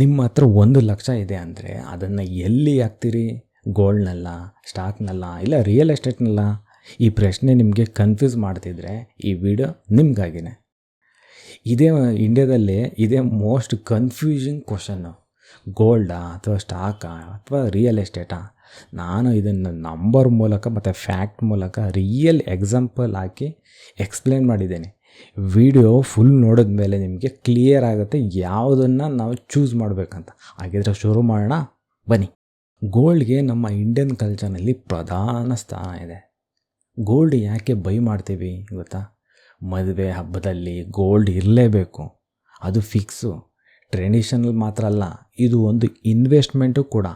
ನಿಮ್ಮ ಹತ್ರ 1,00,000 ಇದೆ ಅಂದರೆ ಅದನ್ನು ಎಲ್ಲಿ ಹಾಕ್ತೀರಿ? ಗೋಲ್ಡ್ನಲ್ಲ, ಸ್ಟಾಕ್ನಲ್ಲ, ಇಲ್ಲ ರಿಯಲ್ ಎಸ್ಟೇಟ್ನಲ್ಲ? ಈ ಪ್ರಶ್ನೆ ನಿಮಗೆ ಕನ್ಫ್ಯೂಸ್ ಮಾಡ್ತಿದ್ರೆ ಈ ವಿಡಿಯೋ ನಿಮಗಾಗಿನೇ. ಇದೇ ಇಂಡಿಯಾದಲ್ಲಿ ಇದೇ ಮೋಸ್ಟ್ ಕನ್ಫ್ಯೂಸಿಂಗ್ ಕ್ವಶನ್ನು. ಗೋಲ್ಡಾ ಅಥವಾ ಸ್ಟಾಕಾ ಅಥವಾ ರಿಯಲ್ ಎಸ್ಟೇಟಾ? ನಾನು ಇದನ್ನು ನಂಬರ್ ಮೂಲಕ ಮತ್ತು ಫ್ಯಾಕ್ಟ್ ಮೂಲಕ ರಿಯಲ್ ಎಕ್ಸಾಂಪಲ್ ಹಾಕಿ ಎಕ್ಸ್ಪ್ಲೇನ್ ಮಾಡಿದ್ದೇನೆ. ವಿಡಿಯೋ ಫುಲ್ ನೋಡಿದ ಮೇಲೆ ನಿಮಗೆ ಕ್ಲಿಯರ್ ಆಗುತ್ತೆ ಯಾವುದನ್ನು ನಾವು ಚೂಸ್ ಮಾಡಬೇಕಂತ. ಹಾಗಿದ್ರೆ ಶುರು ಮಾಡೋಣ ಬನ್ನಿ. ಗೋಲ್ಡ್ಗೆ ನಮ್ಮ ಇಂಡಿಯನ್ ಕಲ್ಚರ್ನಲ್ಲಿ ಪ್ರಧಾನ ಸ್ಥಾನ ಇದೆ. ಗೋಲ್ಡ್ ಯಾಕೆ ಬೈ ಮಾಡ್ತೀವಿ ಗೊತ್ತಾ? ಮದುವೆ ಹಬ್ಬದಲ್ಲಿ ಗೋಲ್ಡ್ ಇರಲೇಬೇಕು, ಅದು ಫಿಕ್ಸು. ಟ್ರೆಡಿಷನಲ್ ಮಾತ್ರ ಅಲ್ಲ, ಇದು ಒಂದು ಇನ್ವೆಸ್ಟ್ಮೆಂಟು ಕೂಡ.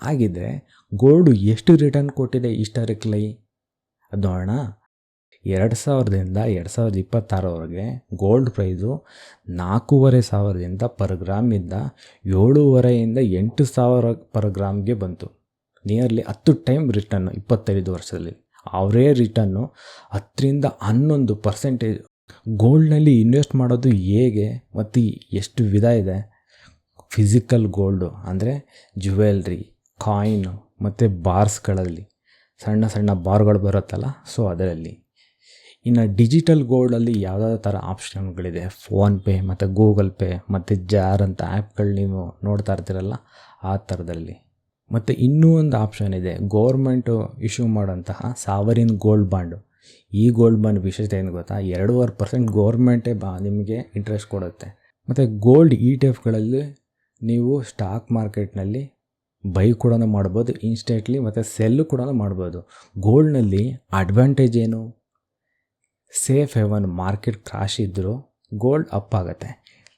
ಹಾಗಿದ್ರೆ ಗೋಲ್ಡು ಎಷ್ಟು ರಿಟರ್ನ್ ಕೊಟ್ಟಿದೆ ಹಿಸ್ಟಾರಿಕಲಿ ಅದು ನೋಡೋಣ. 2000ರಿಂದ 2026ವರೆಗೆ ಗೋಲ್ಡ್ ಪ್ರೈಸು 4,500ದಿಂದ ಪರ್ ಗ್ರಾಮಿಂದ 7,500ರಿಂದ 8,000 ಪರ್ ಗ್ರಾಮ್ಗೆ ಬಂತು. ನಿಯರ್ಲಿ 10 ಟೈಮ್ ರಿಟರ್ನು 25 ವರ್ಷದಲ್ಲಿ. ಅವರೇ ರಿಟರ್ನು 10-11%. ಗೋಲ್ಡ್ನಲ್ಲಿ ಇನ್ವೆಸ್ಟ್ ಮಾಡೋದು ಹೇಗೆ ಮತ್ತು ಎಷ್ಟು ವಿಧ ಇದೆ? ಫಿಸಿಕಲ್ ಗೋಲ್ಡು ಅಂದರೆ ಜ್ಯುವೆಲ್ರಿ, ಕಾಯಿನು ಮತ್ತು ಬಾರ್ಸ್ಗಳಲ್ಲಿ ಸಣ್ಣ ಸಣ್ಣ ಬಾರ್ಗಳು ಬರುತ್ತಲ್ಲ, ಸೊ ಅದರಲ್ಲಿ. ಇನ್ನು ಡಿಜಿಟಲ್ ಗೋಲ್ಡಲ್ಲಿ ಯಾವುದಾದ್ರು ಥರ ಆಪ್ಷನ್ಗಳಿದೆ. ಫೋನ್ಪೇ ಮತ್ತು ಗೂಗಲ್ ಪೇ ಮತ್ತು ಜಾರ್ ಅಂತ ಆ್ಯಪ್ಗಳು ನೀವು ನೋಡ್ತಾ ಇರ್ತೀರಲ್ಲ, ಆ ಥರದಲ್ಲಿ. ಮತ್ತು ಇನ್ನೂ ಒಂದು ಆಪ್ಷನ್ ಇದೆ, ಗೋರ್ಮೆಂಟು ಇಶ್ಯೂ ಮಾಡೋಂತಹ ಸಾವರಿನ್ ಗೋಲ್ಡ್ ಬಾಂಡು. ಈ ಗೋಲ್ಡ್ ಬಾಂಡ್ ವಿಶೇಷತೆ ಏನು ಗೊತ್ತಾ? 2.5% ಗೋರ್ಮೆಂಟೇ ನಿಮಗೆ ಇಂಟ್ರೆಸ್ಟ್ ಕೊಡುತ್ತೆ. ಮತ್ತು ಗೋಲ್ಡ್ ETF ನೀವು ಸ್ಟಾಕ್ ಮಾರ್ಕೆಟ್ನಲ್ಲಿ ಬೈ ಕೂಡ ಮಾಡ್ಬೋದು ಇನ್ಸ್ಟೆಂಟ್ಲಿ, ಮತ್ತು ಸೆಲ್ಲು ಕೂಡ ಮಾಡ್ಬೋದು. ಗೋಲ್ಡ್ನಲ್ಲಿ ಅಡ್ವಾಂಟೇಜ್ ಏನು? ಸೇಫ್ ಹೆವನ್, ಮಾರ್ಕೆಟ್ ಕ್ರಾಶ್ ಇದ್ದರೂ ಗೋಲ್ಡ್ ಅಪ್ ಆಗುತ್ತೆ.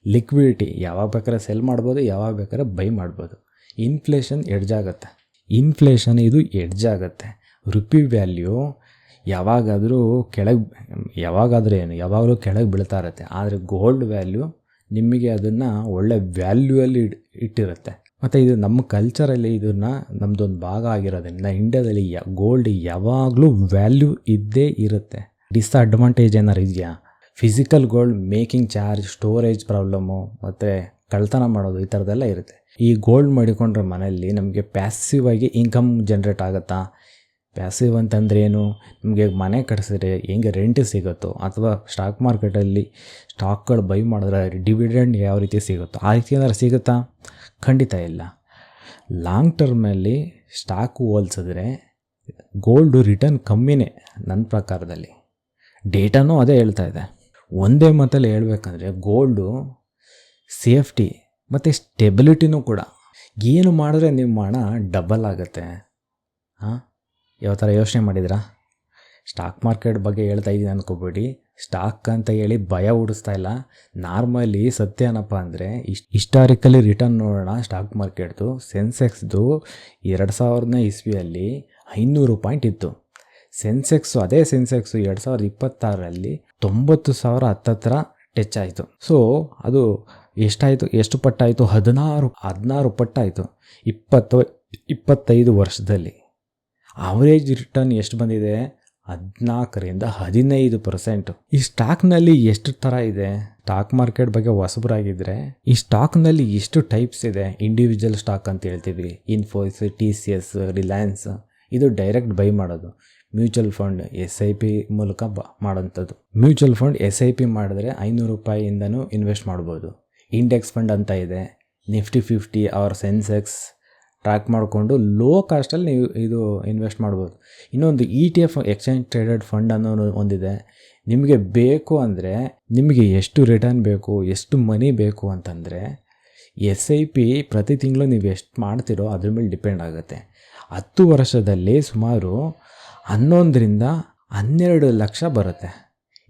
ಲಿಕ್ವಿಡಿಟಿ, ಯಾವಾಗ ಬೇಕಾದ್ರೆ ಸೆಲ್ ಮಾಡ್ಬೋದು, ಯಾವಾಗ ಬೇಕಾದ್ರೆ ಬೈ ಮಾಡ್ಬೋದು. ಇನ್ಫ್ಲೇಷನ್ ಎಡ್ಜ್ ಆಗುತ್ತೆ. ಇದು ಎಡ್ಜ್ ಆಗುತ್ತೆ. ರುಪಿ ವ್ಯಾಲ್ಯೂ ಯಾವಾಗಾದರೂ ಯಾವಾಗಲೂ ಕೆಳಗೆ ಬೀಳ್ತಾ ಇರುತ್ತೆ. ಆದರೆ ಗೋಲ್ಡ್ ವ್ಯಾಲ್ಯೂ ನಿಮಗೆ ಅದನ್ನು ಒಳ್ಳೆ ವ್ಯಾಲ್ಯೂಯಲ್ಲಿ ಇಟ್ಟಿರುತ್ತೆ. ಮತ್ತು ಇದು ನಮ್ಮ ಕಲ್ಚರಲ್ಲಿ ಇದನ್ನು ನಮ್ಮದೊಂದು ಭಾಗ ಆಗಿರೋದ್ರಿಂದ ಇಂಡಿಯಾದಲ್ಲಿ ಗೋಲ್ಡ್ ಯಾವಾಗಲೂ ವ್ಯಾಲ್ಯೂ ಇದ್ದೇ ಇರುತ್ತೆ. ಡಿಸ್ಅಡ್ವಾಂಟೇಜ್ ಏನಾರು ಇದೆಯಾ? Physical gold making charge, storage problem ಮತ್ತು ಕಳ್ತನ ಮಾಡೋದು, ಈ ಥರದ್ದೆಲ್ಲ ಇರುತ್ತೆ. ಈ ಗೋಲ್ಡ್ ಮಾಡಿಕೊಂಡ್ರೆ ಮನೆಯಲ್ಲಿ ನಮಗೆ ಪ್ಯಾಸಿವ್ ಆಗಿ ಇನ್ಕಮ್ ಜನ್ರೇಟ್ ಆಗುತ್ತಾ? ಪ್ಯಾಸಿವ್ ಅಂತಂದ್ರೆ ಏನು? ನಿಮಗೆ ಮನೆ ಕಟ್ಟಿಸಿದ್ರೆ ಹೆಂಗೆ ರೆಂಟ್ ಸಿಗುತ್ತೋ, ಅಥವಾ ಸ್ಟಾಕ್ ಮಾರ್ಕೆಟಲ್ಲಿ ಸ್ಟಾಕ್ಗಳು ಬೈ ಮಾಡಿದ್ರೆ ಡಿವಿಡೆಂಡ್ ಯಾವ ರೀತಿ ಸಿಗುತ್ತೋ ಆ ರೀತಿ ಏನಾದ್ರು ಸಿಗುತ್ತಾ? ಖಂಡಿತ ಇಲ್ಲ. ಲಾಂಗ್ ಟರ್ಮಲ್ಲಿ ಸ್ಟಾಕು ಹೋಲಿಸಿದ್ರೆ ಗೋಲ್ಡು ರಿಟರ್ನ್ ಕಮ್ಮಿನೇ ನನ್ನ ಪ್ರಕಾರದಲ್ಲಿ. ಡೇಟಾನೂ ಅದೇ ಹೇಳ್ತಾ ಇದೆ. ಒಂದೇ ಮಾತಲ್ಲಿ ಹೇಳ್ಬೇಕಂದ್ರೆ ಗೋಲ್ಡು ಸೇಫ್ಟಿ ಮತ್ತು ಸ್ಟೆಬಿಲಿಟಿನೂ ಕೂಡ. ಏನು ಮಾಡಿದ್ರೆ ನಿಮ್ಮ ಹಣ ಡಬಲ್ ಆಗುತ್ತೆ. ಯಾವ ಥರ ಯೋಚನೆ ಮಾಡಿದ್ರಾ? ಸ್ಟಾಕ್ ಮಾರ್ಕೆಟ್ ಬಗ್ಗೆ ಹೇಳ್ತಾ ಇದ್ದೀನಿ ಅಂದ್ಕೋಬೇಡಿ. ಸ್ಟಾಕ್ ಅಂತ ಹೇಳಿ ಭಯ ಹುಡಿಸ್ತಾ ಇಲ್ಲ. ನಾರ್ಮಲಿ ಸತ್ಯ ಏನಪ್ಪ ಅಂದರೆ ಹಿಸ್ಟಾರಿಕಲಿ ರಿಟರ್ನ್ ನೋಡೋಣ. ಸ್ಟಾಕ್ ಮಾರ್ಕೆಟ್ದು ಸೆನ್ಸೆಕ್ಸ್ದು 2000ನೇ ಇಸ್ವಿಯಲ್ಲಿ 500 ಪಾಯಿಂಟ್ ಇತ್ತು. ಅದೇ ಸೆನ್ಸೆಕ್ಸು 2026ರಲ್ಲಿ 90,000 ಹತ್ತತ್ರ ಟಚ್ ಆಯಿತು. ಸೊ ಅದು ಎಷ್ಟು ಪಟ್ಟಾಯಿತು? 16 ಪಟ್ಟಾಯಿತು 25 ವರ್ಷದಲ್ಲಿ. ಅವರೇಜ್ ರಿಟರ್ನ್ ಎಷ್ಟು ಬಂದಿದೆ? 14-15%. ಈ ಸ್ಟಾಕ್ನಲ್ಲಿ ಎಷ್ಟು ಥರ ಇದೆ? ಸ್ಟಾಕ್ ಮಾರ್ಕೆಟ್ ಬಗ್ಗೆ ಹೊಸಬರಾಗಿದ್ದರೆ ಈ ಸ್ಟಾಕ್ನಲ್ಲಿ ಎಷ್ಟು ಟೈಪ್ಸ್ ಇದೆ? ಇಂಡಿವಿಜುವಲ್ ಸ್ಟಾಕ್ ಅಂತ ಹೇಳ್ತೀವಿ, ಇನ್ಫೋಸಿಸ್, TCS, ರಿಲಯನ್ಸ್. ಇದು ಡೈರೆಕ್ಟ್ ಬೈ ಮಾಡೋದು. ಮ್ಯೂಚುವಲ್ ಫಂಡ್ SIP ಮೂಲಕ ಮಾಡೋಂಥದ್ದು. ಮ್ಯೂಚುವಲ್ ಫಂಡ್ SIP ಮಾಡಿದ್ರೆ 500 ರೂಪಾಯಿಯಿಂದನೂ ಇನ್ವೆಸ್ಟ್ ಮಾಡ್ಬೋದು. ಇಂಡೆಕ್ಸ್ ಫಂಡ್ ಅಂತ ಇದೆ. ನಿಫ್ಟಿ 50 ಅವರ್ ಸೆನ್ಸೆಕ್ಸ್ ಟ್ರ್ಯಾಕ್ ಮಾಡಿಕೊಂಡು ಲೋ ಕಾಸ್ಟಲ್ಲಿ ನೀವು ಇದು ಇನ್ವೆಸ್ಟ್ ಮಾಡ್ಬೋದು. ಇನ್ನೊಂದು ETF, ಎಕ್ಸ್ಚೇಂಜ್ ಟ್ರೇಡೆಡ್ ಫಂಡ್ ಅನ್ನೋ ಒಂದಿದೆ. ನಿಮಗೆ ಬೇಕು ಅಂದರೆ, ನಿಮಗೆ ಎಷ್ಟು ರಿಟರ್ನ್ ಬೇಕು, ಎಷ್ಟು ಮನಿ ಬೇಕು ಅಂತಂದರೆ SIP ಪ್ರತಿ ತಿಂಗಳು ನೀವು ಎಷ್ಟು ಮಾಡ್ತೀರೋ ಅದ್ರ ಮೇಲೆ ಡಿಪೆಂಡ್ ಆಗುತ್ತೆ. 10 ವರ್ಷದಲ್ಲಿ ಸುಮಾರು 11-12 ಲಕ್ಷ ಬರುತ್ತೆ.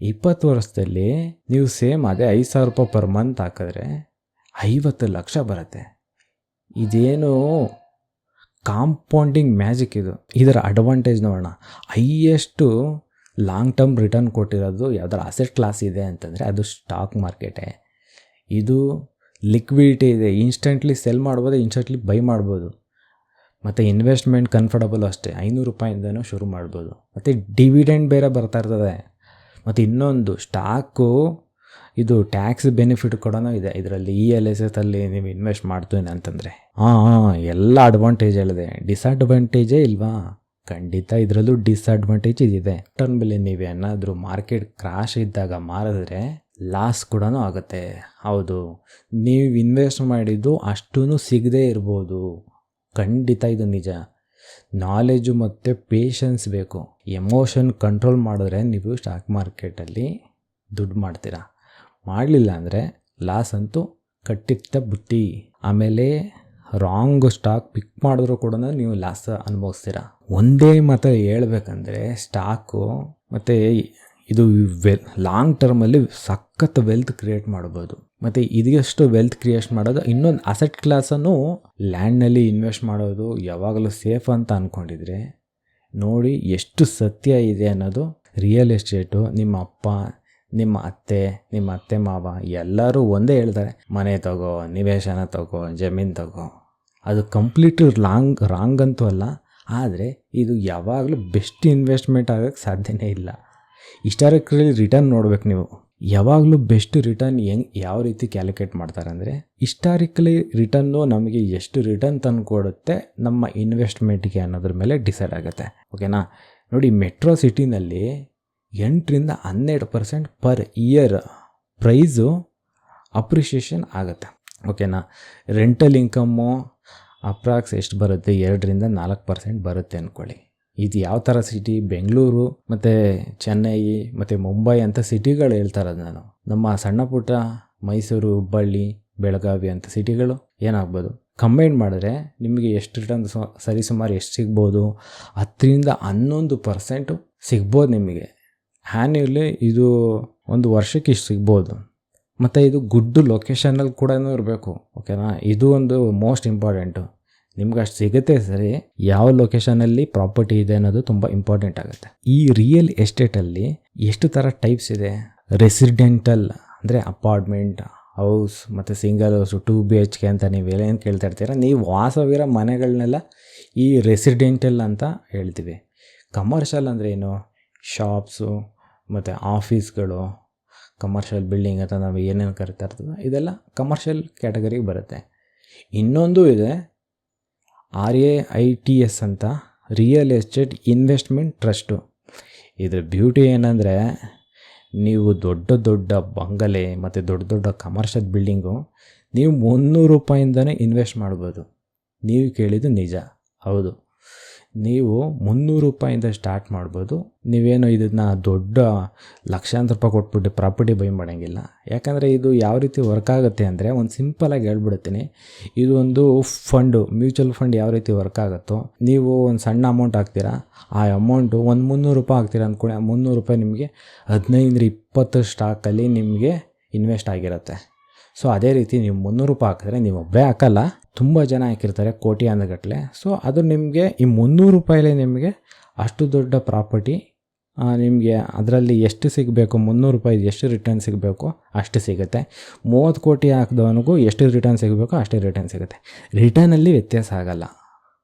20 ವರ್ಷದಲ್ಲಿ ನೀವು ಸೇಮ್ ಅದೇ 5,000 ರೂಪಾಯಿ ಪರ್ ಮಂತ್ ಹಾಕಿದ್ರೆ 50 ಲಕ್ಷ ಬರುತ್ತೆ. ಇದೇನು ಕಾಂಪೌಂಡಿಂಗ್ ಮ್ಯಾಜಿಕ್ ಇದು. ಇದರ ಅಡ್ವಾಂಟೇಜ್ ನೋಡೋಣ. ಹೈಯೆಸ್ಟು ಲಾಂಗ್ ಟರ್ಮ್ ರಿಟರ್ನ್ ಕೊಟ್ಟಿರೋದು ಯಾವ್ದಾರ ಅಸೆಟ್ ಕ್ಲಾಸ್ ಇದೆ ಅಂತಂದರೆ ಅದು ಸ್ಟಾಕ್ ಮಾರ್ಕೆಟೇ. ಇದು ಲಿಕ್ವಿಡಿಟಿ ಇದೆ. ಇನ್ಸ್ಟೆಂಟ್ಲಿ ಸೆಲ್ ಮಾಡ್ಬೋದು, ಇನ್ಸ್ಟೆಂಟ್ಲಿ ಬೈ ಮಾಡ್ಬೋದು. ಮತ್ತು ಇನ್ವೆಸ್ಟ್ಮೆಂಟ್ ಕಂಫರ್ಟಬಲ್ ಅಷ್ಟೇ. 500 ರೂಪಾಯಿಂದನೂ ಶುರು ಮಾಡ್ಬೋದು. ಮತ್ತು ಡಿವಿಡೆಂಡ್ ಬೇರೆ ಬರ್ತಾ ಇರ್ತದೆ. ಮತ್ತು ಇನ್ನೊಂದು, ಸ್ಟಾಕು ಇದು ಟ್ಯಾಕ್ಸ್ ಬೆನಿಫಿಟ್ ಕೂಡ ಇದೆ ಇದರಲ್ಲಿ. ELSS ಅಲ್ಲಿ ನೀವು ಇನ್ವೆಸ್ಟ್ ಮಾಡ್ತೀನಿ ಅಂತಂದರೆ ಹಾಂ ಎಲ್ಲ ಅಡ್ವಾಂಟೇಜ್ ಹೇಳಿದೆ, ಡಿಸ್ಅಡ್ವಾಂಟೇಜೇ ಇಲ್ವಾ? ಖಂಡಿತ ಇದರಲ್ಲೂ ಡಿಸ್ಅಡ್ವಾಂಟೇಜ್ ಇದೆ. ಟರ್ನ್ ಮೇಲೆ ನೀವೇನಾದರೂ ಮಾರ್ಕೆಟ್ ಕ್ರಾಶ್ ಇದ್ದಾಗ ಮಾರಿದ್ರೆ ಲಾಸ್ ಕೂಡ ಆಗುತ್ತೆ. ಹೌದು, ನೀವು ಇನ್ವೆಸ್ಟ್ ಮಾಡಿದ್ದು ಅಷ್ಟೂ ಸಿಗದೇ ಇರ್ಬೋದು, ಖಂಡಿತ ಇದು ನಿಜ. ನಾಲೆಜು ಮತ್ತು ಪೇಷನ್ಸ್ ಬೇಕು. ಎಮೋಷನ್ ಕಂಟ್ರೋಲ್ ಮಾಡಿದ್ರೆ ನೀವು ಸ್ಟಾಕ್ ಮಾರ್ಕೆಟಲ್ಲಿ ದುಡ್ಡು ಮಾಡ್ತೀರಾ, ಮಾಡಲಿಲ್ಲ ಅಂದರೆ ಲಾಸ್ ಅಂತೂ ಕಟ್ಟಿಟ್ಟ ಬುತ್ತಿ. ಆಮೇಲೆ ರಾಂಗ್ ಸ್ಟಾಕ್ ಪಿಕ್ ಮಾಡಿದ್ರು ಕೂಡ ನೀವು ಲಾಸ್ ಅನುಭವಿಸ್ತೀರಾ. ಒಂದೇ ಮಾತು ಹೇಳ್ಬೇಕಂದ್ರೆ ಸ್ಟಾಕು ಮತ್ತು ಇದು ಲಾಂಗ್ ಟರ್ಮಲ್ಲಿ ಸಖತ್ ವೆಲ್ತ್ ಕ್ರಿಯೇಟ್ ಮಾಡ್ಬೋದು. ಮತ್ತು ಇದೆಷ್ಟು ವೆಲ್ತ್ ಕ್ರಿಯೇಟ್ ಮಾಡೋದು, ಇನ್ನೊಂದು ಅಸೆಟ್ ಕ್ಲಾಸನ್ನು ಲ್ಯಾಂಡ್ನಲ್ಲಿ ಇನ್ವೆಸ್ಟ್ ಮಾಡೋದು ಯಾವಾಗಲೂ ಸೇಫ್ ಅಂತ ಅಂದ್ಕೊಂಡಿದ್ರೆ ನೋಡಿ ಎಷ್ಟು ಸತ್ಯ ಇದೆ ಅನ್ನೋದು. ರಿಯಲ್ ಎಸ್ಟೇಟು ನಿಮ್ಮ ಅಪ್ಪ, ನಿಮ್ಮ ಅತ್ತೆ ಮಾವ ಎಲ್ಲರೂ ಒಂದೇ ಹೇಳ್ತಾರೆ, ಮನೆ ತಗೋ, ನಿವೇಶನ ತಗೋ, ಜಮೀನು ತಗೋ. ಅದು ಕಂಪ್ಲೀಟ್ ರಾಂಗ್ ಅಂತೂ ಅಲ್ಲ, ಆದರೆ ಇದು ಯಾವಾಗಲೂ ಬೆಸ್ಟ್ ಇನ್ವೆಸ್ಟ್ಮೆಂಟ್ ಆಗೋಕ್ಕೆ ಸಾಧ್ಯನೇ ಇಲ್ಲ. ಹಿಸ್ಟಾರಿಕಲಿ ರಿಟರ್ನ್ ನೋಡ್ಬೇಕು ನೀವು. ಯಾವಾಗಲೂ ಬೆಸ್ಟ್ ರಿಟರ್ನ್ ಯಾವ ರೀತಿ ಕ್ಯಾಲ್ಕುಲೇಟ್ ಮಾಡ್ತಾರೆ ಅಂದರೆ, ಹಿಸ್ಟಾರಿಕಲಿ ರಿಟರ್ನು ನಮಗೆ ಎಷ್ಟು ರಿಟರ್ನ್ ತಂದು ಕೊಡುತ್ತೆ ನಮ್ಮ ಇನ್ವೆಸ್ಟ್ಮೆಂಟ್ಗೆ ಅನ್ನೋದ್ರ ಮೇಲೆ ಡಿಸೈಡ್ ಆಗುತ್ತೆ. ಓಕೆನಾ? ನೋಡಿ, ಮೆಟ್ರೋ ಸಿಟಿನಲ್ಲಿ 8-12% ಪರ್ ಇಯರ್ ಪ್ರೈಸು ಅಪ್ರಿಷಿಯೇಷನ್ ಆಗುತ್ತೆ. ಓಕೆನಾ? ರೆಂಟಲ್ ಇನ್ಕಮ್ಮು ಅಪ್ರಾಕ್ಸ್ ಎಷ್ಟು ಬರುತ್ತೆ? 2-4% ಬರುತ್ತೆ ಅಂದ್ಕೊಳ್ಳಿ. ಇದು ಯಾವ ಥರ ಸಿಟಿ? ಬೆಂಗಳೂರು ಮತ್ತು ಚೆನ್ನೈ ಮತ್ತು ಮುಂಬೈ ಅಂತ ಸಿಟಿಗಳು ಹೇಳ್ತಾರದು ನಾನು. ನಮ್ಮ ಸಣ್ಣ ಪುಟ್ಟ ಮೈಸೂರು, ಹುಬ್ಬಳ್ಳಿ, ಬೆಳಗಾವಿ ಅಂತ ಸಿಟಿಗಳು ಏನಾಗ್ಬೋದು? ಕಂಬೈನ್ ಮಾಡಿದ್ರೆ ನಿಮಗೆ ಎಷ್ಟು ರಿಟರ್ನ್ ಸರಿಸುಮಾರು ಎಷ್ಟು ಸಿಗ್ಬೋದು? 10-11% ಸಿಗ್ಬೋದು ನಿಮಗೆ ಆ್ಯನ್ಯುವಲಿ. ಇದು ಒಂದು ವರ್ಷಕ್ಕೆ ಇಷ್ಟು ಸಿಗ್ಬೋದು. ಮತ್ತು ಇದು ಗುಡ್ ಲೊಕೇಶನಲ್ಲಿ ಕೂಡ ಇರಬೇಕು. ಓಕೆನಾ? ಇದು ಒಂದು ಮೋಸ್ಟ್ ಇಂಪಾರ್ಟೆಂಟು. ನಿಮ್ಗೆ ಅಷ್ಟು ಸಿಗುತ್ತೆ ಸರಿ, ಯಾವ ಲೊಕೇಶನಲ್ಲಿ ಪ್ರಾಪರ್ಟಿ ಇದೆ ಅನ್ನೋದು ತುಂಬ ಇಂಪಾರ್ಟೆಂಟ್ ಆಗುತ್ತೆ. ಈ ರಿಯಲ್ ಎಸ್ಟೇಟಲ್ಲಿ ಎಷ್ಟು ಥರ ಟೈಪ್ಸ್ ಇದೆ? ರೆಸಿಡೆಂಟಲ್ ಅಂದರೆ ಅಪಾರ್ಟ್ಮೆಂಟ್, ಹೌಸ್ ಮತ್ತು ಸಿಂಗಲ್ ಹೌಸು, 2 BHK ಅಂತ ನೀವೇನೇನು ಕೇಳ್ತಾ ಇರ್ತೀರ, ನೀವು ವಾಸವಿರೋ ಮನೆಗಳನ್ನೆಲ್ಲ ಈ ರೆಸಿಡೆಂಟಲ್ ಅಂತ ಹೇಳ್ತೀವಿ. ಕಮರ್ಷಿಯಲ್ ಅಂದರೆ ಏನು? ಶಾಪ್ಸು ಮತ್ತು ಆಫೀಸ್ಗಳು, ಕಮರ್ಷಿಯಲ್ ಬಿಲ್ಡಿಂಗ್ ಅಂತ ನಾವು ಏನೇನು ಕರಿತಾ ಇರ್ತೀವಿ, ಇದೆಲ್ಲ ಕಮರ್ಷಿಯಲ್ ಕ್ಯಾಟಗರಿಗೆ ಬರುತ್ತೆ. ಇನ್ನೊಂದು ಇದೆ REITs ಅಂತ, ರಿಯಲ್ ಎಸ್ಟೇಟ್ ಇನ್ವೆಸ್ಟ್ಮೆಂಟ್ ಟ್ರಸ್ಟು. ಇದ್ರ ಬ್ಯೂಟಿ ಏನಂದರೆ, ನೀವು ದೊಡ್ಡ ದೊಡ್ಡ ಬಂಗಲೆ ಮತ್ತು ದೊಡ್ಡ ದೊಡ್ಡ ಕಮರ್ಷಿಯಲ್ ಬಿಲ್ಡಿಂಗು ನೀವು ₹300 ಇನ್ವೆಸ್ಟ್ ಮಾಡ್ಬೋದು. ನೀವು ಕೇಳಿದ್ದು ನಿಜ, ಹೌದು. ನೀವು ₹300 ಸ್ಟಾರ್ಟ್ ಮಾಡ್ಬೋದು. ನೀವೇನು ಇದನ್ನು ದೊಡ್ಡ ಲಕ್ಷಾಂತರ ರೂಪಾಯಿ ಕೊಟ್ಬಿಟ್ಟು ಪ್ರಾಪರ್ಟಿ ಬೈ ಮಾಡೋಂಗಿಲ್ಲ. ಯಾಕಂದರೆ ಇದು ಯಾವ ರೀತಿ ವರ್ಕ್ ಆಗುತ್ತೆ ಅಂದರೆ, ಒಂದು ಸಿಂಪಲಾಗಿ ಹೇಳ್ಬಿಡ್ತೀನಿ. ಇದು ಒಂದು ಫಂಡು, ಮ್ಯೂಚುವಲ್ ಫಂಡ್ ಯಾವ ರೀತಿ ವರ್ಕ್ ಆಗುತ್ತೋ, ನೀವು ಒಂದು ಸಣ್ಣ ಅಮೌಂಟ್ ಹಾಕ್ತೀರಾ, ಆ ಅಮೌಂಟು ಒಂದು ₹300 ಹಾಕ್ತೀರಾ ಅಂದ್ಕೊಳ್ಳಿ, ಆ ₹300 ನಿಮಗೆ 15-20 ಸ್ಟಾಕಲ್ಲಿ ನಿಮಗೆ ಇನ್ವೆಸ್ಟ್ ಆಗಿರುತ್ತೆ. ಸೊ ಅದೇ ರೀತಿ ನೀವು ₹300 ಹಾಕಿದ್ರೆ ನೀವು ಒಬ್ಬರೇ ಹಾಕಲ್ಲ, ತುಂಬ ಜನ ಹಾಕಿರ್ತಾರೆ ಕೋಟಿ ಅಂದಗಟ್ಟಲೆ. ಸೊ ಅದು ನಿಮಗೆ ಈ ₹300 ನಿಮಗೆ ಅಷ್ಟು ದೊಡ್ಡ ಪ್ರಾಪರ್ಟಿ ನಿಮಗೆ ಅದರಲ್ಲಿ ಎಷ್ಟು ಸಿಗಬೇಕು, ₹300 ಎಷ್ಟು ರಿಟರ್ನ್ ಸಿಗಬೇಕು ಅಷ್ಟು ಸಿಗುತ್ತೆ. 30 ಕೋಟಿ ಹಾಕಿದವನಿಗೂ ಎಷ್ಟು ರಿಟರ್ನ್ ಸಿಗಬೇಕು ಅಷ್ಟೇ ರಿಟರ್ನ್ ಸಿಗುತ್ತೆ. ರಿಟರ್ನಲ್ಲಿ ವ್ಯತ್ಯಾಸ ಆಗಲ್ಲ.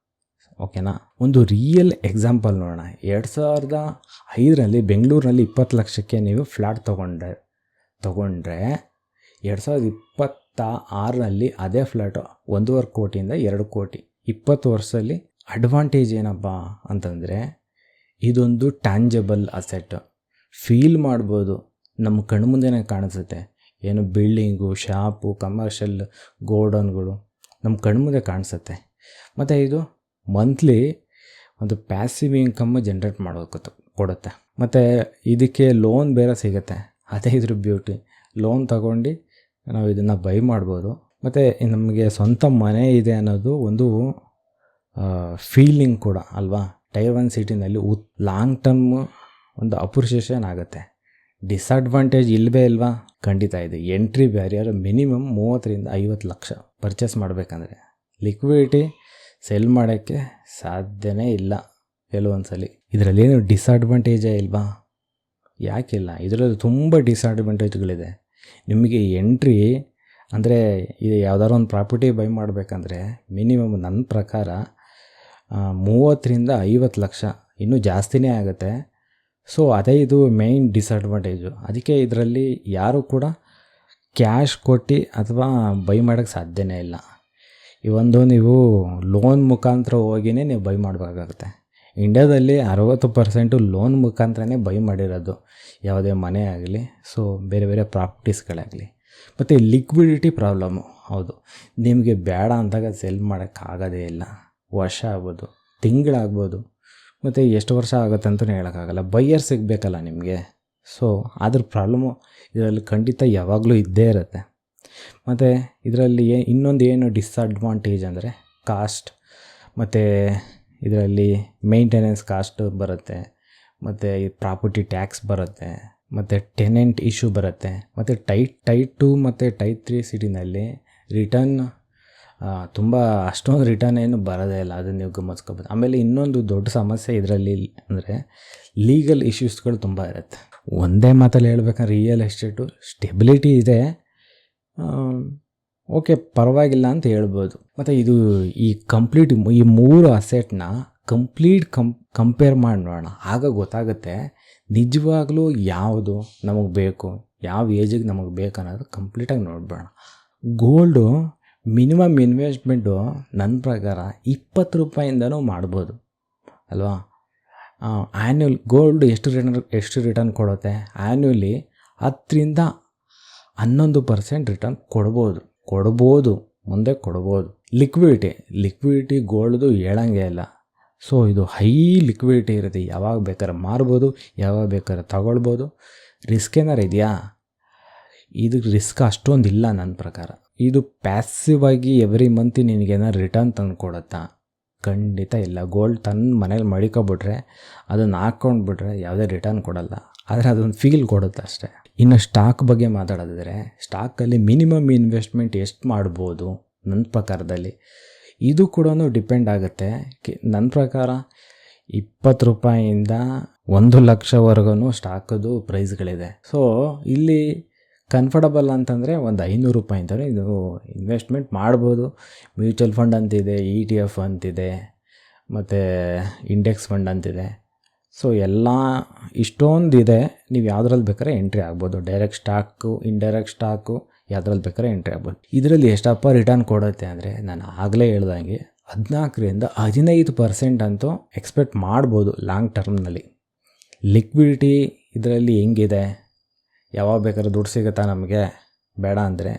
ಓಕೆನಾ? ಒಂದು ರಿಯಲ್ ಎಕ್ಸಾಂಪಲ್ ನೋಡೋಣ. 2005ರಲ್ಲಿ ಬೆಂಗಳೂರಿನಲ್ಲಿ 20 ಲಕ್ಷಕ್ಕೆ ನೀವು ಫ್ಲ್ಯಾಟ್ ತೊಗೊಂಡ್ರೆ 2026ರಲ್ಲಿ ಅದೇ ಫ್ಲ್ಯಾಟು 1.5 ಕೋಟಿಯಿಂದ 2 ಕೋಟಿ. 20 ವರ್ಷದಲ್ಲಿ ಅಡ್ವಾಂಟೇಜ್ ಏನಪ್ಪ ಅಂತಂದರೆ, ಇದೊಂದು ಟ್ಯಾಂಜಬಲ್ ಅಸೆಟ್, ಫೀಲ್ ಮಾಡ್ಬೋದು, ನಮ್ಮ ಕಣ್ಮುಂದೆನೇ ಕಾಣಿಸುತ್ತೆ. ಏನು ಬಿಲ್ಡಿಂಗು, ಶಾಪು, ಕಮರ್ಷಿಯಲ್ ಗೋಡನ್ಗಳು ನಮ್ಮ ಕಣ್ಮುಂದೆ ಕಾಣಿಸುತ್ತೆ. ಮತ್ತು ಇದು ಮಂತ್ಲಿ ಒಂದು ಪ್ಯಾಸಿವ್ ಇನ್ಕಮ್ ಜನ್ರೇಟ್ ಕೊಡುತ್ತೆ. ಮತ್ತು ಇದಕ್ಕೆ ಲೋನ್ ಬೇರೆ ಸಿಗುತ್ತೆ. ಅದೇ ಇದ್ರ ಬ್ಯೂಟಿ. ಲೋನ್ ತಗೊಂಡು ನಾವು ಇದನ್ನು ಬೈ ಮಾಡ್ಬೋದು. ಮತ್ತು ನಮಗೆ ಸ್ವಂತ ಮನೆ ಇದೆ ಅನ್ನೋದು ಒಂದು ಫೀಲಿಂಗ್ ಕೂಡ ಅಲ್ವಾ. ಟೈರ್ 1 ಸಿಟಿನಲ್ಲಿ ಲಾಂಗ್ ಟರ್ಮ್ ಒಂದು ಅಪ್ರಿಷಿಯೇಷನ್ ಆಗುತ್ತೆ. ಡಿಸ್ಅಡ್ವಾಂಟೇಜ್ ಇಲ್ಲವೇ ಇಲ್ವಾ? ಖಂಡಿತ ಇದೆ. Entry barrier minimum 30-50 lakh purchase ಮಾಡಬೇಕಂದ್ರೆ. ಲಿಕ್ವಿಡಿಟಿ ಸೆಲ್ ಮಾಡೋಕ್ಕೆ ಸಾಧ್ಯನೇ ಇಲ್ಲ ಕೆಲವೊಂದ್ಸಲಿ. ಇದರಲ್ಲೇನು ಡಿಸ್ಅಡ್ವಾಂಟೇಜೇ ಇಲ್ವಾ? ಯಾಕಿಲ್ಲ? ಇದರಲ್ಲಿ ತುಂಬ ಡಿಸ್ಅಡ್ವಾಂಟೇಜ್ಗಳಿದೆ. ನಿಮಗೆ ಎಂಟ್ರಿ ಅಂದರೆ ಇದು ಯಾವ್ದಾದ್ರು ಒಂದು ಪ್ರಾಪರ್ಟಿ ಬೈ ಮಾಡಬೇಕಂದ್ರೆ ಮಿನಿಮಮ್ ನನ್ನ ಪ್ರಕಾರ 30-50 ಲಕ್ಷ, ಇನ್ನೂ ಜಾಸ್ತಿನೇ ಆಗುತ್ತೆ. ಸೊ ಅದೇ ಇದು ಮೇಯ್ನ್ ಡಿಸ್ಅಡ್ವಾಂಟೇಜು. ಅದಕ್ಕೆ ಇದರಲ್ಲಿ ಯಾರೂ ಕೂಡ ಕ್ಯಾಶ್ ಕೊಟ್ಟು ಅಥವಾ ಬೈ ಮಾಡೋಕ್ಕೆ ಸಾಧ್ಯನೇ ಇಲ್ಲ. ನೀವು ಲೋನ್ ಮುಖಾಂತರ ಹೋಗಿಯೇ ನೀವು ಬೈ ಮಾಡಬೇಕಾಗುತ್ತೆ. ಇಂಡ್ಯಾದಲ್ಲಿ 60% ಲೋನ್ ಮುಖಾಂತರನೇ ಬೈ ಮಾಡಿರೋದು, ಯಾವುದೇ ಮನೆ ಆಗಲಿ, ಸೊ ಬೇರೆ ಬೇರೆ ಪ್ರಾಪರ್ಟೀಸ್ಗಳಾಗಲಿ. ಮತ್ತು ಲಿಕ್ವಿಡಿಟಿ ಪ್ರಾಬ್ಲಮ್ಮು. ಹೌದು, ನಿಮಗೆ ಬೇಡ ಅಂದಾಗ ಸೆಲ್ ಮಾಡೋಕ್ಕಾಗೋದೇ ಇಲ್ಲ. ವರ್ಷ ಆಗ್ಬೋದು, ತಿಂಗಳಾಗ್ಬೋದು, ಮತ್ತು ಎಷ್ಟು ವರ್ಷ ಆಗುತ್ತೆ ಅಂತಲೂ ಹೇಳೋಕ್ಕಾಗಲ್ಲ. ಬೈಯರ್ ಸಿಗಬೇಕಲ್ಲ ನಿಮಗೆ. ಸೊ ಅದ್ರ ಪ್ರಾಬ್ಲಮ್ಮು ಇದರಲ್ಲಿ ಖಂಡಿತ ಯಾವಾಗಲೂ ಇದ್ದೇ ಇರುತ್ತೆ. ಮತ್ತು ಇದರಲ್ಲಿ ಇನ್ನೊಂದು ಏನು ಡಿಸ್ಅಡ್ವಾಂಟೇಜ್ ಅಂದರೆ ಕಾಸ್ಟ್, ಮತ್ತು ಇದರಲ್ಲಿ ಮೇಂಟೆನೆನ್ಸ್ ಕಾಸ್ಟ್ ಬರುತ್ತೆ, ಮತ್ತು ಈ ಪ್ರಾಪರ್ಟಿ ಟ್ಯಾಕ್ಸ್ ಬರುತ್ತೆ, ಮತ್ತು ಟೆನೆಂಟ್ ಇಶ್ಯೂ ಬರುತ್ತೆ. ಮತ್ತು ಟೈಪ್ 2 ಮತ್ತು ಟೈಪ್ 3 ಸಿಟಿನಲ್ಲಿ ರಿಟರ್ನ್ ತುಂಬ ಅಷ್ಟೊಂದು ರಿಟರ್ನ್ ಏನು ಬರೋದೇ ಇಲ್ಲ, ಅದನ್ನು ನೀವು ಗಮನಿಸ್ಕೋಬೋದು. ಆಮೇಲೆ ಇನ್ನೊಂದು ದೊಡ್ಡ ಸಮಸ್ಯೆ ಇದರಲ್ಲಿ ಅಂದರೆ ಲೀಗಲ್ ಇಶ್ಯೂಸ್ಗಳು ತುಂಬ ಇರುತ್ತೆ. ಒಂದೇ ಮಾತಲ್ಲಿ ಹೇಳ್ಬೇಕಂದ್ರೆ ರಿಯಲ್ ಎಸ್ಟೇಟು ಸ್ಟೆಬಿಲಿಟಿ ಇದೆ, ಓಕೆ ಪರವಾಗಿಲ್ಲ ಅಂತ ಹೇಳ್ಬೋದು. ಮತ್ತು ಇದು ಈ ಈ 3 ಅಸೆಟ್ನ ಕಂಪೇರ್ ಮಾಡಿ ನೋಡೋಣ, ಆಗ ಗೊತ್ತಾಗುತ್ತೆ ನಿಜವಾಗ್ಲೂ ಯಾವುದು ನಮಗೆ ಬೇಕು, ಯಾವ ಏಜಿಗೆ ನಮಗೆ ಬೇಕು ಅನ್ನೋದು ಕಂಪ್ಲೀಟಾಗಿ ನೋಡ್ಬೇಡ. ಗೋಲ್ಡು ಮಿನಿಮಮ್ ಇನ್ವೆಸ್ಟ್ಮೆಂಟು ನನ್ನ ಪ್ರಕಾರ 20 ರೂಪಾಯಿಂದನೂ ಮಾಡ್ಬೋದು ಅಲ್ವಾ. ಆ್ಯನ್ಯುಲ್ ಗೋಲ್ಡ್ ಎಷ್ಟು ರಿಟರ್ನ್ ಕೊಡುತ್ತೆ? ಆ್ಯನ್ಯುಲಿ 10-11% ರಿಟರ್ನ್ ಕೊಡ್ಬೋದು, ಮುಂದೆ ಕೊಡ್ಬೋದು. ಲಿಕ್ವಿಡಿಟಿ ಗೋಲ್ಡ್ದು ಹೇಳಂಗೆ ಇಲ್ಲ. ಸೊ ಇದು ಹೈ ಲಿಕ್ವಿಡಿಟಿ ಇರುತ್ತೆ, ಯಾವಾಗ ಬೇಕಾದ್ರೆ ಮಾರ್ಬೋದು, ಯಾವಾಗ ಬೇಕಾದ್ರೆ ತಗೊಳ್ಬೋದು. ರಿಸ್ಕ್ ಏನಾರು ಇದೆಯಾ? ಇದಕ್ಕೆ ರಿಸ್ಕ್ ಅಷ್ಟೊಂದಿಲ್ಲ ನನ್ನ ಪ್ರಕಾರ. ಇದು ಪ್ಯಾಸಿವ್ ಆಗಿ ಎವ್ರಿ ಮಂತ್ ನಿನಗೇನಾರು ರಿಟರ್ನ್ ತಂದು ಕೊಡುತ್ತಾ? ಖಂಡಿತ ಇಲ್ಲ. ಗೋಲ್ಡ್ ತನ್ನ ಮನೇಲಿ ಮಡಿಕೊಬಿಟ್ರೆ, ಅದನ್ನು ಹಾಕ್ಕೊಂಡ್ಬಿಟ್ರೆ ಯಾವುದೇ ರಿಟರ್ನ್ ಕೊಡಲ್ಲ, ಆದರೆ ಅದೊಂದು ಫೀಲ್ ಕೊಡುತ್ತೆ ಅಷ್ಟೇ. ಇನ್ನು ಸ್ಟಾಕ್ ಬಗ್ಗೆ ಮಾತಾಡೋದಿದ್ರೆ, ಸ್ಟಾಕಲ್ಲಿ ಮಿನಿಮಮ್ ಇನ್ವೆಸ್ಟ್ಮೆಂಟ್ ಎಷ್ಟು ಮಾಡ್ಬೋದು ನನ್ನ ಪ್ರಕಾರದಲ್ಲಿ? ಇದು ಕೂಡ ಡಿಪೆಂಡ್ ಆಗುತ್ತೆ. ನನ್ನ ಪ್ರಕಾರ 20 ರೂಪಾಯಿಯಿಂದ 1 ಲಕ್ಷವರೆಗೂ ಸ್ಟಾಕದು ಪ್ರೈಸ್ಗಳಿದೆ. ಸೊ ಇಲ್ಲಿ ಕಂಫರ್ಟಬಲ್ ಅಂತಂದರೆ ಒಂದು 500 ರೂಪಾಯಿಂದಲೂ ಇದು ಇನ್ವೆಸ್ಟ್ಮೆಂಟ್ ಮಾಡ್ಬೋದು. ಮ್ಯೂಚುವಲ್ ಫಂಡ್ ಅಂತಿದೆ, ETF ಅಂತಿದೆ, ಮತ್ತು ಇಂಡೆಕ್ಸ್ ಫಂಡ್ ಅಂತಿದೆ. ಸೊ ಎಲ್ಲ ಇಷ್ಟೊಂದಿದೆ, ನೀವು ಯಾವುದ್ರಲ್ಲಿ ಬೇಕಾದ್ರೆ ಎಂಟ್ರಿ ಆಗ್ಬೋದು. ಡೈರೆಕ್ಟ್ ಸ್ಟಾಕು, ಇಂಡೈರೆಕ್ಟ್ ಸ್ಟಾಕು, ಯಾವುದ್ರಲ್ಲಿ ಬೇಕಾದ್ರೆ ಎಂಟ್ರಿ ಆಗ್ಬೋದು. ಇದರಲ್ಲಿ ಎಷ್ಟಪ್ಪ ರಿಟರ್ನ್ ಕೊಡುತ್ತೆ ಅಂದರೆ, ನಾನು ಆಗಲೇ ಹೇಳ್ದಂಗೆ 14-15% ಅಂತೂ ಎಕ್ಸ್ಪೆಕ್ಟ್ ಮಾಡ್ಬೋದು ಲಾಂಗ್ ಟರ್ಮ್ನಲ್ಲಿ. ಲಿಕ್ವಿಡಿಟಿ ಇದರಲ್ಲಿ ಹೆಂಗಿದೆ? ಯಾವಾಗ ಬೇಕಾದ್ರೆ ದುಡ್ಡು ಸಿಗುತ್ತಾ ನಮಗೆ? ಬೇಡ ಅಂದರೆ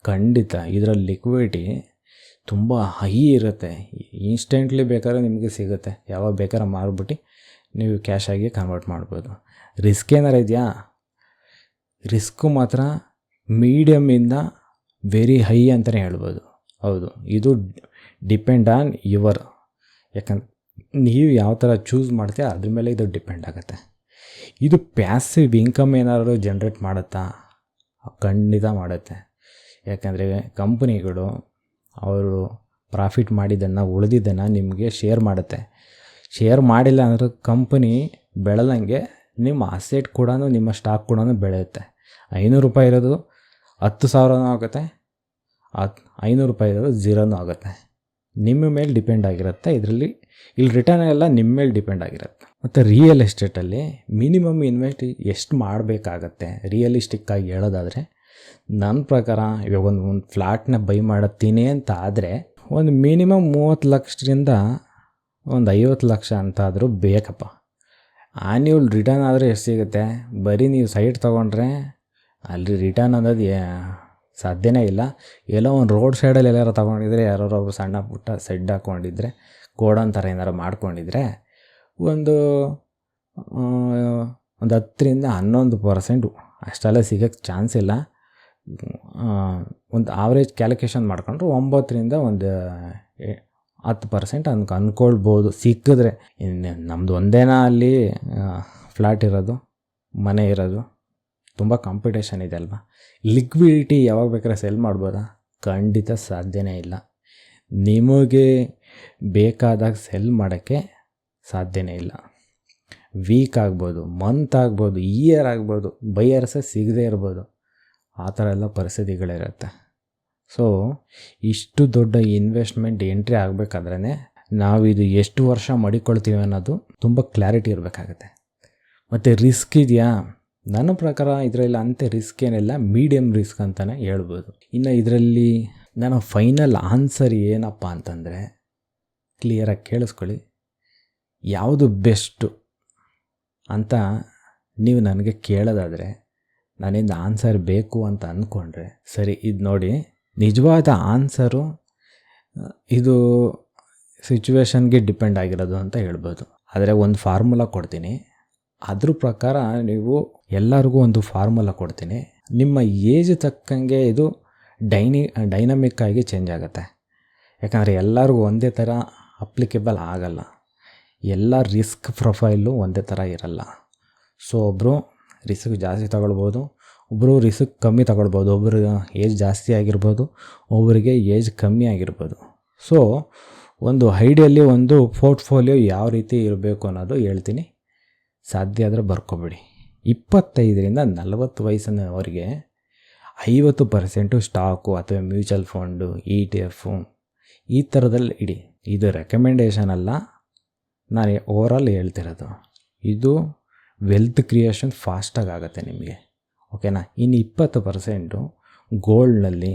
ಖಂಡಿತ ಇದರಲ್ಲಿ ಲಿಕ್ವಿಡಿಟಿ ತುಂಬ ಹೈ ಇರುತ್ತೆ. ಇನ್ಸ್ಟೆಂಟ್ಲಿ ಬೇಕಾದ್ರೆ ನಿಮಗೆ ಸಿಗುತ್ತೆ, ಯಾವಾಗ ಬೇಕಾದ್ರೆ ಮಾರ್ಬಿಟ್ಟು ನೀವು ಕ್ಯಾಶಾಗಿ ಕನ್ವರ್ಟ್ ಮಾಡ್ಬೋದು. ರಿಸ್ಕ್ ಏನಾರು ಇದೆಯಾ? ರಿಸ್ಕು ಮಾತ್ರ ಮೀಡಿಯಮಿಂದ ವೆರಿ ಹೈ ಅಂತಲೇ ಹೇಳ್ಬೋದು. ಹೌದು, ಇದು ಡಿಪೆಂಡ್ ಆನ್ ಯಾಕಂದ್ರೆ ನೀವು ಯಾವ ಥರ ಚೂಸ್ ಮಾಡ್ತೀಯ ಅದ್ರ ಮೇಲೆ ಇದು ಡಿಪೆಂಡ್ ಆಗುತ್ತೆ. ಇದು ಪ್ಯಾಸಿವ್ ಇನ್ಕಮ್ ಏನಾದರೂ ಜನ್ರೇಟ್ ಮಾಡುತ್ತಾ? ಖಂಡಿತ ಮಾಡುತ್ತೆ. ಯಾಕಂದರೆ ಕಂಪ್ನಿಗಳು ಅವರು ಪ್ರಾಫಿಟ್ ಮಾಡಿದ್ದನ್ನು, ಉಳಿದಿದ್ದನ್ನು ನಿಮಗೆ ಶೇರ್ ಮಾಡುತ್ತೆ. ಶೇರ್ ಮಾಡಿಲ್ಲ ಅಂದ್ರೆ ಕಂಪನಿ ಬೆಳೆದಂಗೆ ನಿಮ್ಮ ಅಸೆಟ್ ಕೂಡ, ನಿಮ್ಮ ಸ್ಟಾಕ್ ಕೂಡ ಬೆಳೆಯುತ್ತೆ. 500 ರೂಪಾಯಿ ಇರೋದು 10,000 ಆಗುತ್ತೆ, 500 ರೂಪಾಯಿ ಇರೋದು 0 ಆಗುತ್ತೆ. ನಿಮ್ಮ ಮೇಲೆ ಡಿಪೆಂಡ್ ಆಗಿರುತ್ತೆ. ಇಲ್ಲಿ ರಿಟರ್ನ್ ಎಲ್ಲ ನಿಮ್ಮ ಮೇಲೆ ಡಿಪೆಂಡ್ ಆಗಿರುತ್ತೆ. ಮತ್ತು ರಿಯಲ್ ಎಸ್ಟೇಟಲ್ಲಿ ಮಿನಿಮಮ್ ಇನ್ವೆಸ್ಟ್ ಎಷ್ಟು ಮಾಡಬೇಕಾಗತ್ತೆ ರಿಯಲಿಸ್ಟಿಕ್ಕಾಗಿ ಹೇಳೋದಾದರೆ, ನನ್ನ ಪ್ರಕಾರ ಇವಾಗ ಒಂದು ಫ್ಲ್ಯಾಟ್ನ ಬೈ ಮಾಡುತ್ತೀನಿ ಅಂತ ಆದರೆ ಒಂದು ಮಿನಿಮಮ್ 30 ಲಕ್ಷದಿಂದ ಒಂದು 50 ಲಕ್ಷ ಅಂತಾದರೂ ಬೇಕಪ್ಪ. ಆ್ಯನ್ಯುವಲ್ ರಿಟರ್ನ್ ಆದರೆ ಎಷ್ಟು ಸಿಗುತ್ತೆ? ಬರೀ ನೀವು ಸೈಟ್ ತೊಗೊಂಡ್ರೆ ಅಲ್ಲಿ ರಿಟರ್ನ್ ಅನ್ನೋದು ಸಾಧ್ಯನೇ ಇಲ್ಲ. ಎಲ್ಲೋ ಒಂದು ರೋಡ್ ಸೈಡಲ್ಲಿ ಎಲ್ಲಾರು ತೊಗೊಂಡಿದ್ರೆ, ಯಾರೋ ಸಣ್ಣ ಪುಟ್ಟ ಸೆಡ್ ಹಾಕ್ಕೊಂಡಿದ್ರೆ, ಗೋಡನ್ ಥರ ಏನಾರು ಮಾಡ್ಕೊಂಡಿದ್ರೆ ಒಂದು 10-11% ಅಷ್ಟೆಲ್ಲ ಸಿಗೋಕ್ಕೆ ಚಾನ್ಸ್ ಇಲ್ಲ. ಒಂದು ಆವ್ರೇಜ್ ಕ್ಯಾಲ್ಕುಲೇಷನ್ ಮಾಡ್ಕೊಂಡ್ರೆ 9ರಿಂದ ಒಂದು 10% ಅಂದ್ಕೊಳ್ಬೋದು ಸಿಕ್ಕಿದ್ರೆ. ಇನ್ನು ನಮ್ಮದು ಒಂದೇನಾ ಅಲ್ಲಿ ಫ್ಲ್ಯಾಟ್ ಇರೋದು, ಮನೆ ಇರೋದು? ತುಂಬ ಕಾಂಪಿಟೇಷನ್ ಇದೆ ಅಲ್ವಾ. ಲಿಕ್ವಿಡಿಟಿ ಯಾವಾಗ ಬೇಕಾದ್ರೆ ಸೆಲ್ ಮಾಡ್ಬೋದಾ? ಖಂಡಿತ ಸಾಧ್ಯನೇ ಇಲ್ಲ. ನಿಮಗೆ ಬೇಕಾದಾಗ ಸೆಲ್ ಮಾಡೋಕ್ಕೆ ಸಾಧ್ಯನೇ ಇಲ್ಲ. ವೀಕ್ ಆಗ್ಬೋದು, ಮಂತ್ ಆಗ್ಬೋದು, ಇಯರ್ ಆಗ್ಬೋದು, ಬೈಯರ್ಸೇ ಸಿಗದೇ ಇರ್ಬೋದು. ಆ ಥರ ಎಲ್ಲ ಪರಿಸ್ಥಿತಿಗಳಿರುತ್ತೆ. ಸೊ ಇಷ್ಟು ದೊಡ್ಡ ಇನ್ವೆಸ್ಟ್ಮೆಂಟ್ ಎಂಟ್ರಿ ಆಗಬೇಕಾದ್ರೇ ನಾವಿದು ಎಷ್ಟು ವರ್ಷ ಮಡಿಕೊಳ್ತೀವಿ ಅನ್ನೋದು ತುಂಬ ಕ್ಲಾರಿಟಿ ಇರಬೇಕಾಗತ್ತೆ. ಮತ್ತು ರಿಸ್ಕ್ ಇದೆಯಾ? ನನ್ನ ಪ್ರಕಾರ ಇದರಲ್ಲಿ ಅಂತೆ ರಿಸ್ಕ್ ಏನಿಲ್ಲ, ಮೀಡಿಯಮ್ ರಿಸ್ಕ್ ಅಂತಲೇ ಹೇಳ್ಬೋದು. ಇನ್ನು ಇದರಲ್ಲಿ ನನ್ನ ಫೈನಲ್ ಆನ್ಸರ್ ಏನಪ್ಪ ಅಂತಂದರೆ, ಕ್ಲಿಯರಾಗಿ ಕೇಳಿಸ್ಕೊಳ್ಳಿ, ಯಾವುದು ಬೆಸ್ಟು ಅಂತ ನೀವು ನನಗೆ ಕೇಳೋದಾದರೆ ನನ್ನಿಂದ ಆನ್ಸರ್ ಬೇಕು ಅಂತ ಅಂದ್ಕೊಂಡ್ರೆ ಸರಿ. ಇದು ನೋಡಿ, ನಿಜವಾದ ಆನ್ಸರು ಇದು ಸಿಚುವೇಶನ್ಗೆ ಡಿಪೆಂಡ್ ಆಗಿರೋದು ಅಂತ ಹೇಳ್ಬೋದು. ಆದರೆ ಒಂದು ಫಾರ್ಮುಲಾ ಕೊಡ್ತೀನಿ, ಅದ್ರ ಪ್ರಕಾರ ನೀವು ಎಲ್ಲರಿಗೂ ಒಂದು ಫಾರ್ಮುಲಾ ಕೊಡ್ತೀನಿ. ನಿಮ್ಮ ಏಜ್ ತಕ್ಕಂಗೆ ಇದು ಡೈನಮಿಕ್ ಆಗಿ ಚೇಂಜ್ ಆಗುತ್ತೆ. ಯಾಕಂದರೆ ಎಲ್ಲರಿಗೂ ಒಂದೇ ಥರ ಅಪ್ಲಿಕೇಬಲ್ ಆಗಲ್ಲ, ಎಲ್ಲ ರಿಸ್ಕ್ ಪ್ರೊಫೈಲು ಒಂದೇ ಥರ ಇರಲ್ಲ. ಸೊ ಒಬ್ಬರು ರಿಸ್ಕ್ ಜಾಸ್ತಿ ತಗೊಳ್ಬೋದು, ಒಬ್ಬರು ರಿಸ್ಕ್ ಕಮ್ಮಿ ತಗೊಳ್ಬೋದು, ಒಬ್ಬರು ಏಜ್ ಜಾಸ್ತಿ ಆಗಿರ್ಬೋದು, ಒಬ್ಬರಿಗೆ ಏಜ್ ಕಮ್ಮಿ ಆಗಿರ್ಬೋದು. ಸೊ ಒಂದು ಐಡಿಯಲ್ಲಿ ಒಂದು ಪೋರ್ಟ್ಫೋಲಿಯೋ ಯಾವ ರೀತಿ ಇರಬೇಕು ಅನ್ನೋದು ಹೇಳ್ತೀನಿ, ಸಾಧ್ಯ ಆದರೆ ಬರ್ಕೊಬೇಡಿ. 25ರಿಂದ 40 ವಯಸ್ಸಿನವರಿಗೆ 50% ಸ್ಟಾಕು ಅಥವಾ ಮ್ಯೂಚುವಲ್ ಫಂಡು, ETF ಈ ಥರದಲ್ಲಿ ಇಡಿ. ಇದು ರೆಕಮೆಂಡೇಷನ್ ಅಲ್ಲ, ನಾನು ಓವರಾಲ್ ಹೇಳ್ತಿರೋದು. ಇದು ವೆಲ್ತ್ ಕ್ರಿಯೇಷನ್ ಫಾಸ್ಟಾಗಿ ಆಗುತ್ತೆ ನಿಮಗೆ, ಓಕೆನಾ. ಇನ್ನು 20% ಗೋಲ್ಡ್ನಲ್ಲಿ,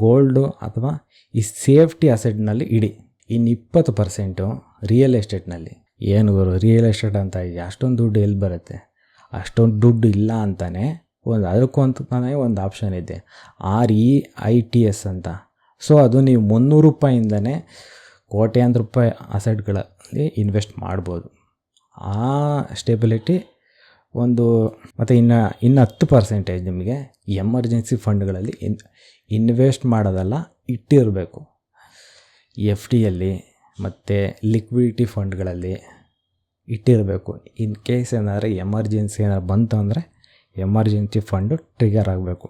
ಗೋಲ್ಡು ಅಥವಾ ಈ ಸೇಫ್ಟಿ ಅಸೆಟ್ನಲ್ಲಿ ಇಡಿ. ಇನ್ನು 20% ರಿಯಲ್ ಎಸ್ಟೇಟ್ನಲ್ಲಿ. ಏನು ಗುರು ರಿಯಲ್ ಎಸ್ಟೇಟ್ ಅಂತ ಇದೆ, ಅಷ್ಟೊಂದು ದುಡ್ಡು ಎಲ್ಲಿ ಬರುತ್ತೆ? ಅಷ್ಟೊಂದು ದುಡ್ಡು ಇಲ್ಲ ಅಂತಾನೆ ಅದಕ್ಕೂ ಅಂತಾನೆ ಒಂದು ಆಪ್ಷನ್ ಇದೆ, REITs ಅಂತ. ಸೊ ಅದು ನೀವು 300 ರೂಪಾಯಿಂದನೇ ಕೋಟ್ಯಾಂತರ ರೂಪಾಯಿ ಅಸೆಟ್ಗಳಲ್ಲಿ ಇನ್ವೆಸ್ಟ್ ಮಾಡ್ಬೋದು. ಆ ಸ್ಟೆಬಿಲಿಟಿ ಒಂದು. ಮತ್ತು ಇನ್ನು 10% ನಿಮಗೆ ಎಮರ್ಜೆನ್ಸಿ ಫಂಡ್ಗಳಲ್ಲಿ ಇನ್ವೆಸ್ಟ್ ಮಾಡೋದಲ್ಲ, ಇಟ್ಟಿರಬೇಕು. FDಯಲ್ಲಿ ಮತ್ತು ಲಿಕ್ವಿಡಿಟಿ ಫಂಡ್ಗಳಲ್ಲಿ ಇಟ್ಟಿರಬೇಕು. ಇನ್ ಕೇಸ್ ಏನಾದರೂ ಎಮರ್ಜೆನ್ಸಿ ಏನಾದ್ರು ಬಂತು ಅಂದರೆ ಎಮರ್ಜೆನ್ಸಿ ಫಂಡು ಟ್ರಿಗರ್ ಆಗಬೇಕು,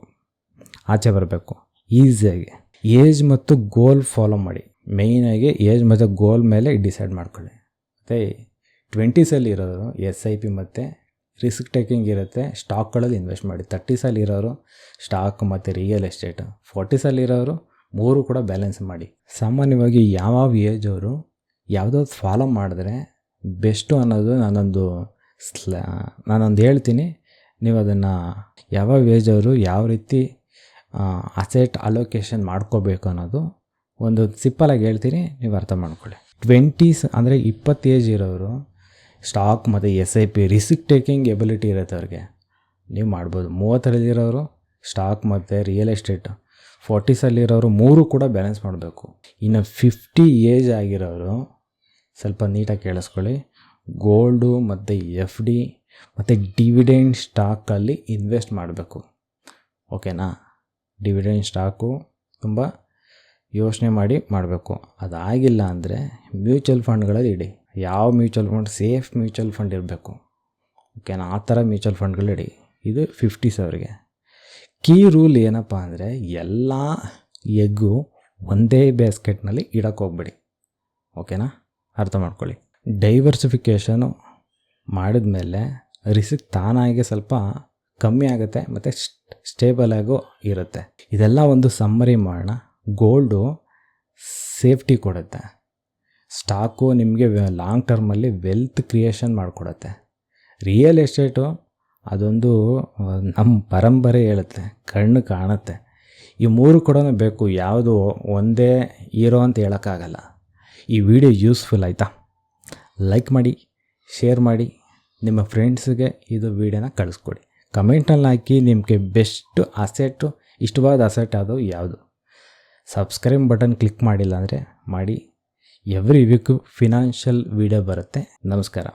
ಆಚೆ ಬರಬೇಕು ಈಸಿಯಾಗಿ. ಏಜ್ ಮತ್ತು ಗೋಲ್ ಫಾಲೋ ಮಾಡಿ. ಮೇಯ್ನಾಗಿ ಏಜ್ ಮತ್ತು ಗೋಲ್ ಮೇಲೆ ಡಿಸೈಡ್ ಮಾಡ್ಕೊಳ್ಳಿ. ಮತ್ತು 20ಸಲ್ಲಿ ಇರೋರು SIP ಮತ್ತು ರಿಸ್ಕ್ ಟೇಕಿಂಗ್ ಇರುತ್ತೆ, ಸ್ಟಾಕ್ಗಳಲ್ಲಿ ಇನ್ವೆಸ್ಟ್ ಮಾಡಿ. 30ಸಲ್ಲಿ ಇರೋರು ಸ್ಟಾಕ್ ಮತ್ತು ರಿಯಲ್ ಎಸ್ಟೇಟ್, 40ಸಲ್ಲಿ ಇರೋರು 3 ಕೂಡ ಬ್ಯಾಲೆನ್ಸ್ ಮಾಡಿ. ಸಾಮಾನ್ಯವಾಗಿ ಯಾವ ಏಜ್ ಅವರು ಯಾವುದಾದ್ರು ಫಾಲೋ ಮಾಡಿದ್ರೆ ಬೆಸ್ಟು ಅನ್ನೋದು ನಾನೊಂದು ಹೇಳ್ತೀನಿ. ನೀವು ಅದನ್ನು ಯಾವ ಏಜ್ ಅವರು ಯಾವ ರೀತಿ ಅಸೆಟ್ ಅಲೋಕೇಶನ್ ಮಾಡ್ಕೋಬೇಕು ಅನ್ನೋದು ಒಂದು ಸಿಂಪಲಾಗಿ ಹೇಳ್ತೀನಿ, ನೀವು ಅರ್ಥ ಮಾಡ್ಕೊಳ್ಳಿ. 20s ಅಂದರೆ 20 ಏಜ್ ಇರೋರು ಸ್ಟಾಕ್ ಮತ್ತು SIP ರಿಸ್ಕ್ ಟೇಕಿಂಗ್ ಎಬಿಲಿಟಿ ಇರುತ್ತೆ ಅವ್ರಿಗೆ, ನೀವು ಮಾಡ್ಬೋದು. 30ರಲ್ಲಿರೋರು ಸ್ಟಾಕ್ ಮತ್ತು ರಿಯಲ್ ಎಸ್ಟೇಟ್, 40ಸಲ್ಲಿರೋರು 3 ಕೂಡ ಬ್ಯಾಲೆನ್ಸ್ ಮಾಡಬೇಕು. ಇನ್ನು 50 ಏಜ್ ಆಗಿರೋರು ಸ್ವಲ್ಪ ನೀಟಾಗಿ ಕೇಳಿಸ್ಕೊಳ್ಳಿ, ಗೋಲ್ಡು ಮತ್ತು FD ಮತ್ತು ಡಿವಿಡೆಂಡ್ ಸ್ಟಾಕಲ್ಲಿ ಇನ್ವೆಸ್ಟ್ ಮಾಡಬೇಕು, ಓಕೆನಾ. ಡಿವಿಡೆಂಡ್ ಸ್ಟಾಕು ತುಂಬ ಯೋಚನೆ ಮಾಡಿ ಮಾಡಬೇಕು. ಅದಾಗಿಲ್ಲ ಅಂದರೆ ಮ್ಯೂಚುವಲ್ ಫಂಡ್ಗಳಲ್ಲಿ ಇಡಿ. ಯಾವ mutual fund? Safe mutual fund ಇರಬೇಕು, ಓಕೆನಾ. ಆ ಥರ ಮ್ಯೂಚುವಲ್ ಫಂಡ್ಗಳು ಇಡಿ. ಇದು 50s ಅವರಿಗೆ. ಕೀ ರೂಲ್ ಏನಪ್ಪ ಅಂದರೆ, ಎಲ್ಲ ಎಗ್ಗು ಒಂದೇ ಬೇಸ್ಕೆಟ್ನಲ್ಲಿ ಇಡಕ್ಕೆ ಹೋಗ್ಬೇಡಿ, ಓಕೆನಾ. ಅರ್ಥ ಮಾಡ್ಕೊಳ್ಳಿ. ಡೈವರ್ಸಿಫಿಕೇಷನು ಮಾಡಿದ ಮೇಲೆ ರಿಸ್ಕ್ ತಾನಾಗೆ ಸ್ವಲ್ಪ ಕಮ್ಮಿ ಆಗುತ್ತೆ ಮತ್ತು ಸ್ಟೇಬಲಾಗೂ ಇರುತ್ತೆ. ಇದೆಲ್ಲ ಒಂದು ಸಮ್ಮರಿ ಮಾಡೋಣ. ಗೋಲ್ಡು ಸೇಫ್ಟಿ ಕೊಡುತ್ತೆ, ಸ್ಟಾಕು ನಿಮಗೆ ಲಾಂಗ್ ಟರ್ಮಲ್ಲಿ ವೆಲ್ತ್ ಕ್ರಿಯೇಷನ್ ಮಾಡಿಕೊಡುತ್ತೆ. ರಿಯಲ್ ಎಸ್ಟೇಟು ಅದೊಂದು ನಮ್ಮ ಪರಂಪರೆ ಹೇಳುತ್ತೆ, ಕಣ್ಣು ಕಾಣುತ್ತೆ. ಈ 3 ಕೂಡ ಬೇಕು, ಯಾವುದು ಒಂದೇ ಹೀರೋ ಅಂತ ಹೇಳೋಕ್ಕಾಗಲ್ಲ. ಈ ವಿಡಿಯೋ ಯೂಸ್ಫುಲ್ ಆಯಿತಾ? ಲೈಕ್ ಮಾಡಿ, ಶೇರ್ ಮಾಡಿ, ನಿಮ್ಮ ಫ್ರೆಂಡ್ಸ್ಗೆ ಇದು ವಿಡಿಯೋನ ಕಳಿಸ್ಕೊಡಿ. ಕಮೆಂಟಲ್ಲಿ ಹಾಕಿ ನಿಮಗೆ ಬೆಸ್ಟ್ ಅಸೆಟ್ಟು, ಇಷ್ಟವಾದ ಅಸೆಟ್ ಅದು ಯಾವುದು. ಸಬ್ಸ್ಕ್ರೈಬ್ ಬಟನ್ ಕ್ಲಿಕ್ ಮಾಡಿಲ್ಲ ಅಂದರೆ ಮಾಡಿ. ಎವ್ರಿ ವೀಕು ಫಿನಾನ್ಷಿಯಲ್ ವಿಡಿಯೋ ಬರುತ್ತೆ. ನಮಸ್ಕಾರ.